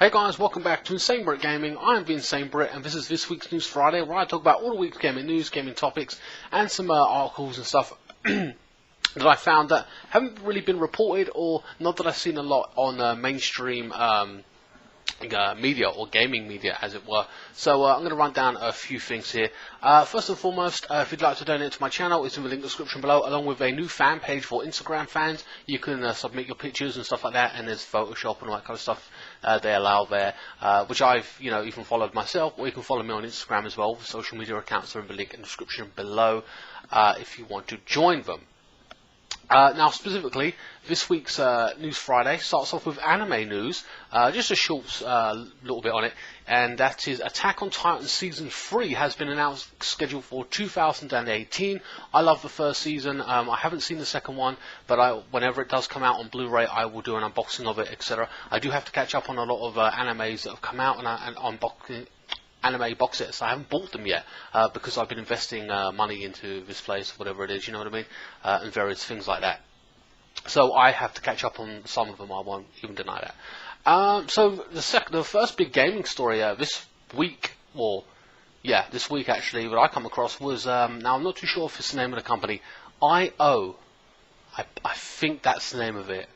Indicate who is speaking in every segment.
Speaker 1: Hey guys, welcome back to INSANEBRIT Gaming. I'm the INSANEBRIT and this is this week's News Friday, where I talk about all the week's gaming news, gaming topics, and some articles and stuff that I found that haven't really been reported, or not that I've seen a lot on mainstream media, or gaming media as it were. So I'm going to run down a few things here. First and foremost, if you'd like to donate to my channel, it's in the link description below, along with a new fan page for Instagram fans. You can submit your pictures and stuff like that, and there's Photoshop and all that kind of stuff they allow there, which I've even followed myself, or you can follow me on Instagram as well. The social media accounts are in the link in the description below if you want to join them. Now, specifically, this week's News Friday starts off with anime news, just a short little bit on it, and that is Attack on Titan Season 3 has been announced, scheduled for 2018. I love the first season. I haven't seen the second one, but whenever it does come out on Blu-ray, I will do an unboxing of it, etc. I do have to catch up on a lot of animes that have come out, and unboxing anime box sets. I haven't bought them yet because I've been investing money into this place, whatever it is, you know what I mean, and various things like that. So I have to catch up on some of them. I won't even deny that. So the first big gaming story this week, this week actually, that I come across was now I'm not too sure if it's the name of the company, IO. I think that's the name of it.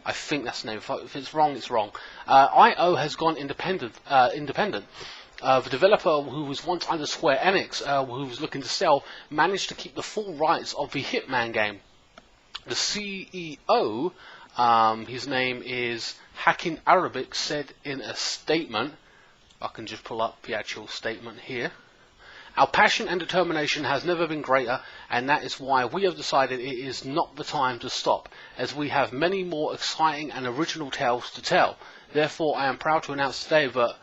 Speaker 1: I think that's the name. If it's wrong, it's wrong. IO has gone independent. The developer, who was once under Square Enix, who was looking to sell, managed to keep the full rights of the Hitman game. The CEO, his name is Hakim Arabic, said in a statement, I can just pull up the actual statement here, "Our passion and determination has never been greater, and that is why we have decided it is not the time to stop, as we have many more exciting and original tales to tell. Therefore, I am proud to announce today that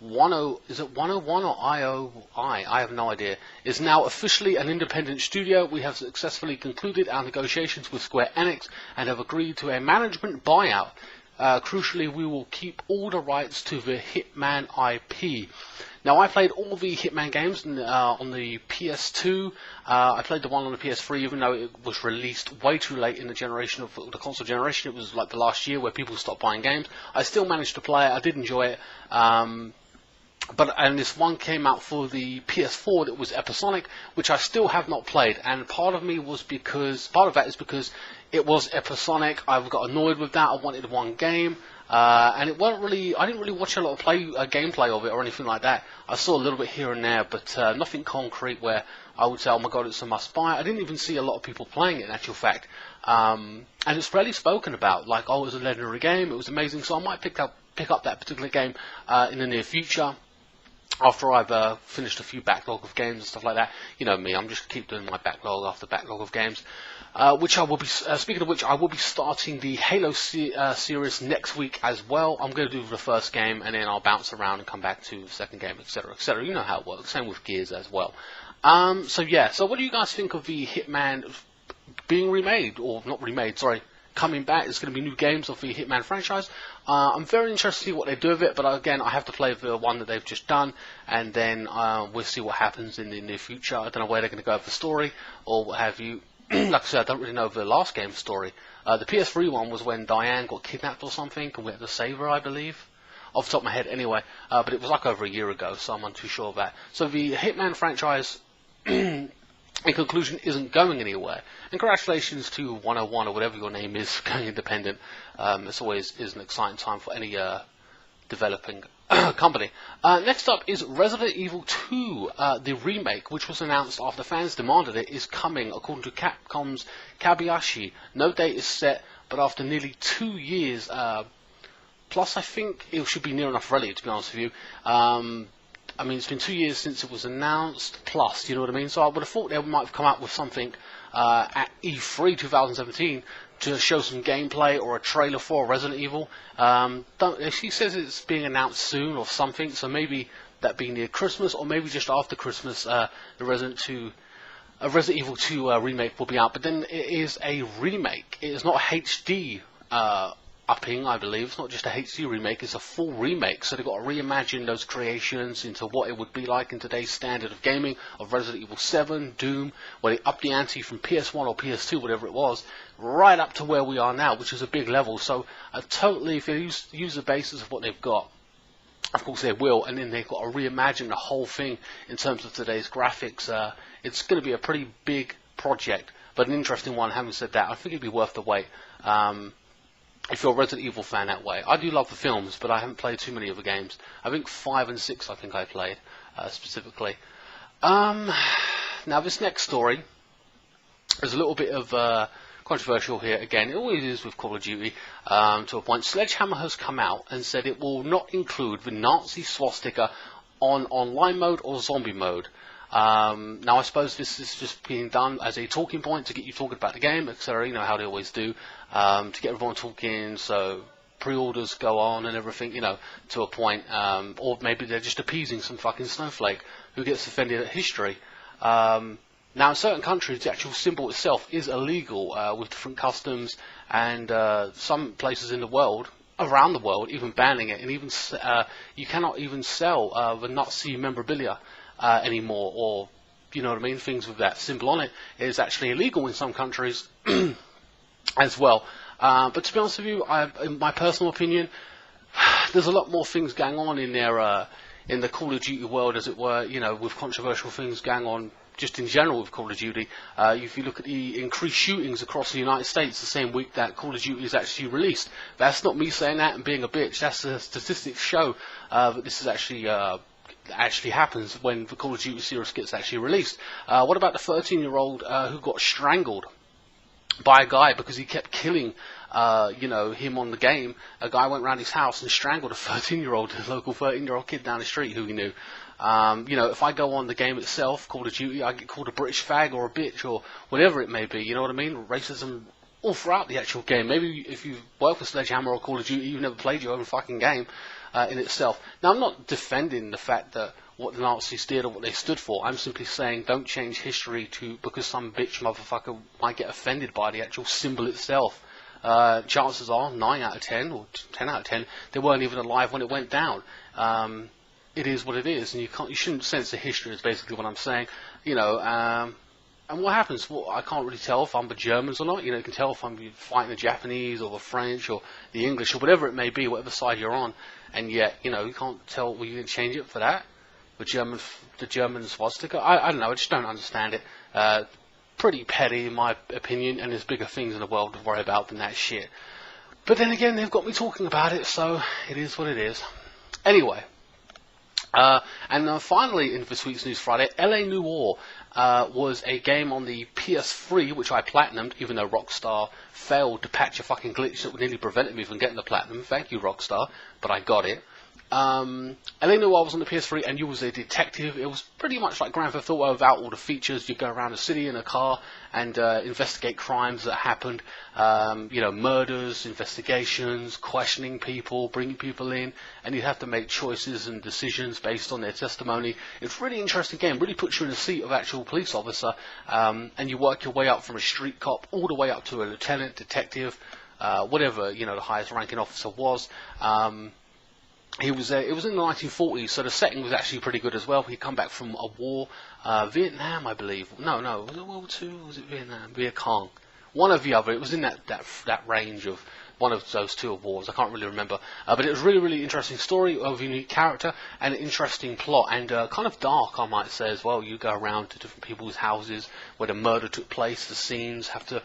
Speaker 1: is it 101 or IOI? I have no idea. Is now officially an independent studio. We have successfully concluded our negotiations with Square Enix and have agreed to a management buyout. Crucially, we will keep all the rights to the Hitman IP." Now, I played all the Hitman games on the PS2. I played the one on the PS3, even though it was released way too late in the generation of the console generation. It was like the last year where people stopped buying games. I still managed to play it. I did enjoy it. And this one came out for the PS4 that was episodic, which I still have not played. And part of that is because it was episodic. I got annoyed with that. I wanted one game, and I didn't really watch a lot of gameplay of it or anything like that. I saw a little bit here and there, but nothing concrete where I would say, oh my god, it's a must buy. I didn't even see a lot of people playing it, in actual fact. And it's rarely spoken about, like, oh, it was a legendary game, it was amazing. So I might pick up that particular game in the near future, after I've finished a few backlog of games and stuff like that. You know me, I'm just keep doing my backlog after backlog of games. Which I will be, speaking of which, I will be starting the Halo series next week as well. I'm going to do the first game, and then I'll bounce around and come back to the second game, etc., etc. You know how it works. Same with Gears as well. So what do you guys think of the Hitman being remade, or not remade, sorry, coming back? It's going to be new games of the Hitman franchise. I'm very interested to see what they do with it, but again, I have to play the one that they've just done, and then we'll see what happens in the near future. I don't know where they're going to go with the story, or what have you. Like I said, I don't really know the last game's story. The PS3 one was when Diane got kidnapped or something, and we had to save her, I believe. Off the top of my head, anyway. But it was like over a year ago, so I'm not too sure of that. So the Hitman franchise, in conclusion, isn't going anywhere. And congratulations to 101 or whatever your name is going independent. It's always is an exciting time for any developing company. Next up is Resident Evil 2, the remake, which was announced after fans demanded it, is coming according to Capcom's Kobayashi. No date is set, but after nearly 2 years, plus I think it should be near enough ready, to be honest with you. I mean, it's been 2 years since it was announced, plus, you know what I mean? So I would have thought they might have come out with something at E3 2017 to show some gameplay or a trailer for Resident Evil. She says it's being announced soon or something, so maybe that being near Christmas, or maybe just after Christmas, the Resident Evil 2 remake will be out. But then it is a remake. It is not HD upping, I believe. It's not just a HD remake, it's a full remake. So they've got to reimagine those creations into what it would be like in today's standard of gaming, of Resident Evil 7, Doom, where they upped the ante from PS1 or PS2, whatever it was, right up to where we are now, which is a big level. So totally, if they use the basis of what they've got, Of course they will, and then they've got to reimagine the whole thing in terms of today's graphics. It's going to be a pretty big project, but an interesting one. Having said that, I think it'd be worth the wait. If you're a Resident Evil fan that way. I do love the films, but I haven't played too many of the games. I think 5 and 6 I think I played, specifically. Now this next story is a little bit of controversial here again. It always is with Call of Duty, to a point. Sledgehammer has come out and said it will not include the Nazi swastika on online mode or zombie mode. Now I suppose this is just being done as a talking point to get you talking about the game, etc. You know how they always do, to get everyone talking, so pre-orders go on and everything, you know, to a point. Or maybe they're just appeasing some fucking snowflake who gets offended at history. Now in certain countries the actual symbol itself is illegal, with different customs, and some places in the world, around the world, even banning it, and even you cannot even sell the Nazi memorabilia anymore, or you know what I mean, things with that symbol on it is actually illegal in some countries as well. But to be honest with you, in my personal opinion, there's a lot more things going on in there, in the Call of Duty world, as it were, you know, with controversial things going on just in general with Call of Duty. If you look at the increased shootings across the United States the same week that Call of Duty is actually released, that's not me saying that and being a bitch, that's the statistics show that this is actually happens when the Call of Duty series gets actually released. What about the 13-year-old who got strangled by a guy because he kept killing you know, him on the game? A guy went around his house and strangled a 13-year-old, a local 13-year-old kid down the street who he knew. You know, if I go on the game itself, Call of Duty, I get called a British fag or a bitch or whatever it may be, you know what I mean? Racism all throughout the actual game. Maybe if you work with Sledgehammer or Call of Duty, you've never played your own fucking game in itself. Now, I'm not defending the fact that what the Nazis did or what they stood for. I'm simply saying don't change history because some bitch motherfucker might get offended by the actual symbol itself. Chances are 9 out of 10 or 10 out of 10 they weren't even alive when it went down. It is what it is, and you shouldn't censor history, is basically what I'm saying. You know, and what happens? Well, I can't really tell if I'm the Germans or not. You know, you can tell if I'm fighting the Japanese or the French or the English or whatever it may be, whatever side you're on. And yet, you know, you can't tell. Well, you can change it for that. The German swastika. I don't know. I just don't understand it. Pretty petty, in my opinion. And there's bigger things in the world to worry about than that shit. But then again, they've got me talking about it, so it is what it is. Anyway. And finally, in this week's News Friday, Noire was a game on the PS3, which I platinumed, even though Rockstar failed to patch a fucking glitch that nearly prevented me from getting the platinum. Thank you, Rockstar, but I got it. Noire was on the PS3, and you was a detective. It was pretty much like Grand Theft Auto without all the features. You go around the city in a car and investigate crimes that happened. You know, murders, investigations, questioning people, bringing people in, and you have to make choices and decisions based on their testimony. It's a really interesting game. Really puts you in the seat of actual police officer, and you work your way up from a street cop all the way up to a lieutenant, detective, whatever, you know, the highest ranking officer was. It was in the 1940s, so the setting was actually pretty good as well. He'd come back from a war, Vietnam, I believe. No, was it World War II? Was it Vietnam? Viet Cong? One or the other. It was in that range of one of those two wars. I can't really remember. But it was really, really interesting story of a unique character and an interesting plot, and kind of dark, I might say as well. You go around to different people's houses where the murder took place. The scenes have to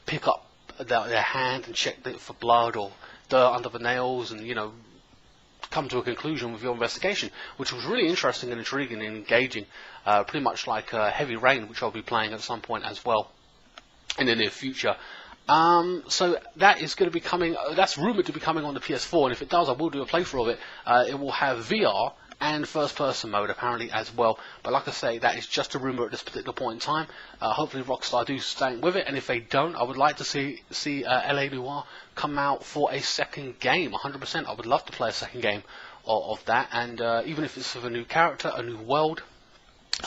Speaker 1: pick up their hand and check for blood or dirt under the nails, and you know, come to a conclusion with your investigation, which was really interesting and intriguing and engaging, pretty much like Heavy Rain, which I'll be playing at some point as well in the near future. So that is going to be coming, that's rumoured to be coming on the PS4, and if it does, I will do a playthrough of it. It will have VR and first person mode apparently as well, but like I say, that is just a rumour at this particular point in time. Hopefully Rockstar do stay with it, and if they don't, I would like to see Noire come out for a second game. 100%, I would love to play a second game of that, and even if it's with a new character, a new world,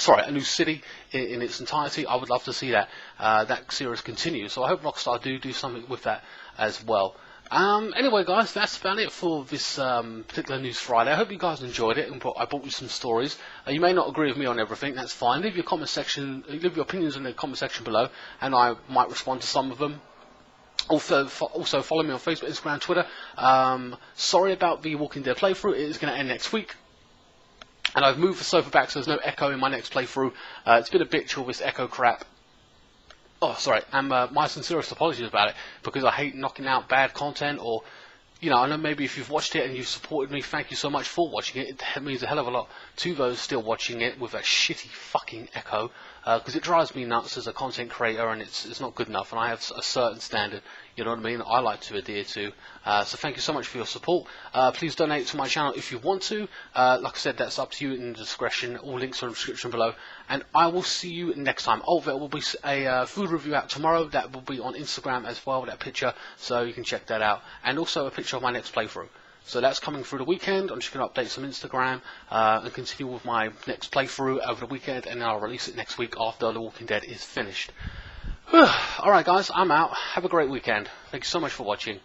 Speaker 1: a new city in its entirety, I would love to see that series continue. So I hope Rockstar do something with that as well. Anyway guys, that's about it for this particular News Friday. I hope you guys enjoyed it, and I brought you some stories. You may not agree with me on everything, that's fine. Leave your opinions in the comment section below, and I might respond to some of them. Also follow me on Facebook, Instagram, Twitter. Sorry about the Walking Dead playthrough. It is going to end next week. And I've moved the sofa back so there's no echo in my next playthrough. It's been a bitch, all this echo crap. Oh, sorry, and my sincerest apologies about it, because I hate knocking out bad content, or, you know, I know maybe if you've watched it and you've supported me, thank you so much for watching it. It means a hell of a lot to those still watching it with that shitty fucking echo, because it drives me nuts as a content creator, and it's not good enough, and I have a certain standard, you know what I mean, I like to adhere to. So thank you so much for your support. Please donate to my channel if you want to. Like I said, that's up to you in discretion. All links are in the description below. And I will see you next time. Oh, there will be a food review out tomorrow. That will be on Instagram as well, that picture. So you can check that out. And also a picture of my next playthrough. So that's coming through the weekend. I'm just going to update some Instagram and continue with my next playthrough over the weekend. And then I'll release it next week after The Walking Dead is finished. Alright guys, I'm out. Have a great weekend. Thank you so much for watching.